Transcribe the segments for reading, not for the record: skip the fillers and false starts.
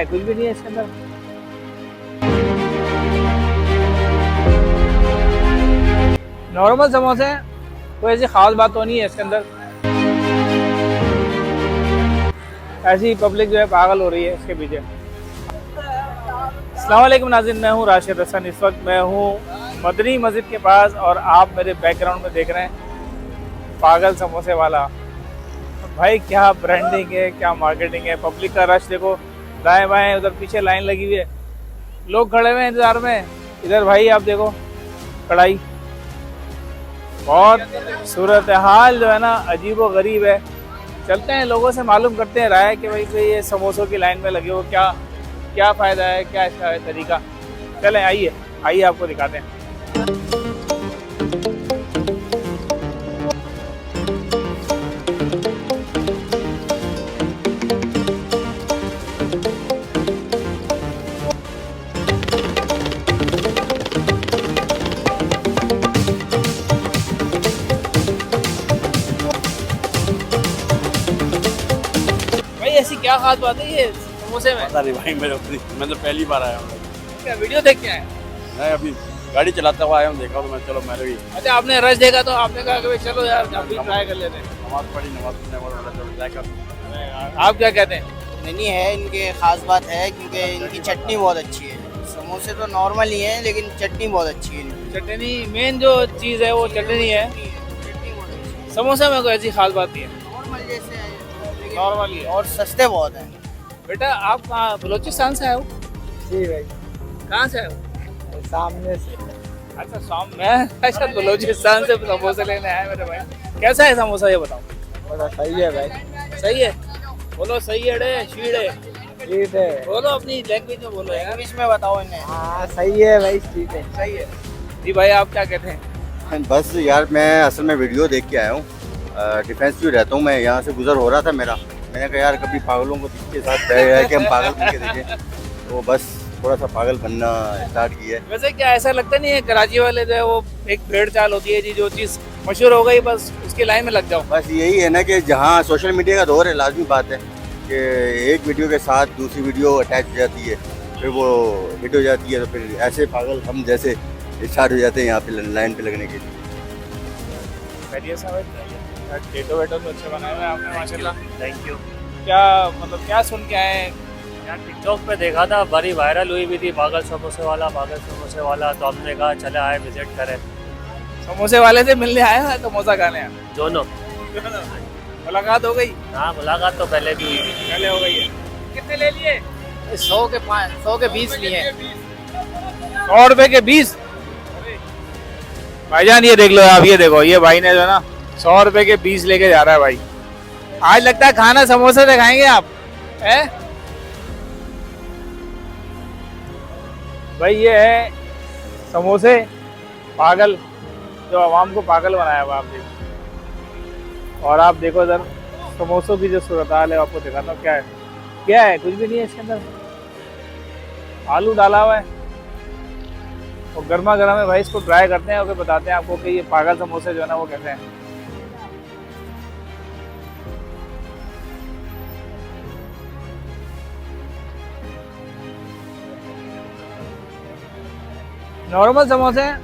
है? कुछ भी नहीं है इसके अंदर। नॉर्मल समोसे हैं, कोई ऐसी खास बात तो नहीं है इसके अंदर। ऐसी पब्लिक जो है पागल हो रही है इसके पीछे। अस्सलाम वालेकुम नाज़रीन, मैं हूँ राशिद हसन। इस वक्त मैं हूँ मदनी मस्जिद के पास और आप मेरे बैकग्राउंड में देख रहे हैं पागल समोसे वाला। भाई क्या ब्रांडिंग है, क्या मार्केटिंग है। पब्लिक का रश देखो, दाएं बाएं उधर पीछे लाइन लगी हुई है, लोग खड़े हुए हैं इंतजार में। इधर भाई आप देखो कढ़ाई, बहुत सूरत हाल जो है ना अजीबो गरीब है। चलते हैं लोगों से मालूम करते हैं राय कि भाई ये समोसों की लाइन में लगे हो, क्या क्या फ़ायदा है, क्या इसका है तरीका। चलें आइए आइए आपको दिखाते हैं। भाई ऐसी क्या खास बात है ये समोसे में? पता नहीं भाई, मैं तो पहली बार आया हूँ। क्या वीडियो देख के आए? मैं अभी गाड़ी चलाता हुआ आया हूँ, देखा तो मैं चलो मैं भी अच्छा, आपने रश देखा तो आपने कहा कि भाई चलो यार हम भी ट्राई कर लेते हैं। नमाज पढ़ी, नमाज पढ़ने वाला चलो ट्राई कर। आप क्या कहते हैं? नहीं है, इनके खास बात है क्योंकि इनकी चटनी बहुत अच्छी है। समोसे तो नॉर्मल ही है लेकिन चटनी बहुत अच्छी है इनकी। चटनी मेन जो चीज़ है वो चटनी है। चटनी बहुत अच्छी है, समोसे में कोई ऐसी खास बात नहीं है, नॉर्मल जैसे है लेकिन नॉर्मल ही है। और सस्ते बहुत हैं। बेटा आप कहाँ, बलोचिस्तान से आए हो? जी भाई, कहाँ से आए हो? सामने से। अच्छा मैं अच्छा बलोचिस्तान से समोसे लेने आए मेरे भाई। कैसा है समोसा ये बताओ? बड़ा सही है भाई। सही है? बोलो सही है डे शीड़े, ठीक है। बोलो अपनी लैंग्वेज में बोलो यार। इंग्लिश में बताओ इन्हें। हाँ सही है भाई, ठीक है। सही है जी भाई, आप क्या कहते हैं? बस यार मैं असल में वीडियो देख के आया हूँ। डिफेंस भी रहता हूँ मैं, यहाँ से गुजर हो रहा था मेरा। मैंने कहा यार कभी पागलों को के साथ है कि हम पागल बन के देखें, तो बस थोड़ा सा पागल बनना स्टार्ट किया है। वैसे क्या ऐसा लगता नहीं है कराची वाले जो है वो एक भेड़ चाल होती है जी, जो चीज़ मशहूर हो गई बस उसकी लाइन में लग जाओ। बस यही है ना कि जहाँ सोशल मीडिया का दौर है, लाजमी बात है कि एक वीडियो के साथ दूसरी वीडियो अटैच हो जाती है, फिर वो हिट हो जाती है, तो फिर ऐसे पागल हम जैसे स्टार्ट हो जाते हैं यहाँ पे लाइन पे लगने के लिए। डेटो वेटो तो अच्छे बनाए हुए हैं आपने माशाल्लाह। Thank you. क्या मतलब क्या सुन के आए हैं? यार टिकटॉक पे देखा था, बड़ी वायरल हुई भी थी पागल समोसे वाला, पागल समोसे वाला, तो हमने कहा चले आए विजिट करें। समोसे वाले से मिलने आए हैं समोसा खाने आए? दोनों। मुलाकात हो गई? हाँ मुलाकात तो पहले भी हुई। पहले हो गई है। कितने ले लिए? 100 के 20 लिए हैं। 100 रुपए के 20? भाईजान ये देख लो आप, ये देखो ये भाई ने जो है ना 100 रुपए के 20 लेके जा रहा है भाई। आज लगता है खाना समोसे से खाएंगे आप है भाई। ये है समोसे पागल, जो आवाम को पागल बनाया हुआ आप देखो। और आप देखो इधर समोसों की जो सूरत हाल है आपको दिखाता हूँ। क्या है, क्या है? कुछ भी नहीं है इसके अंदर। आलू डाला हुआ है और गर्मा गर्म है भाई। इसको ट्राई करते हैं और फिर बताते हैं आपको कि ये पागल समोसे जो है ना वो कैसे हैं। नॉर्मल समोसे हैं,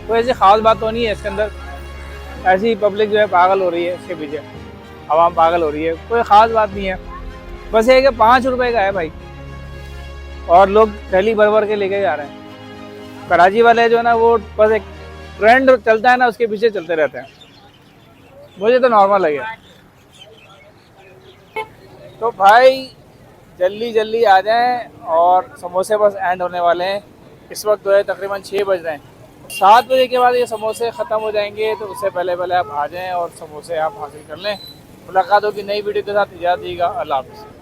कोई ऐसी खास बात तो नहीं है इसके अंदर। ऐसी पब्लिक जो है पागल हो रही है इसके पीछे, आवाम पागल हो रही है। कोई ख़ास बात नहीं है, बस ये कि 5 रुपए का है भाई और लोग थैली भर भर के लेके जा रहे हैं। कराची वाले जो है ना वो बस एक ट्रेंड चलता है ना उसके पीछे चलते रहते हैं। मुझे तो नॉर्मल लगे। तो भाई जल्दी जल्दी आ जाएं और समोसे बस एंड होने वाले हैं। इस वक्त जो है तकरीबन 6 बज रहे हैं। 7 बजे के बाद ये समोसे ख़त्म हो जाएंगे, तो उससे पहले पहले आप आ जाएं और समोसे आप हासिल कर लें। मुलाकात होगी नई वीडियो के साथ। इजाज़त दीजिएगा। अल्लाह हाफ़िज़।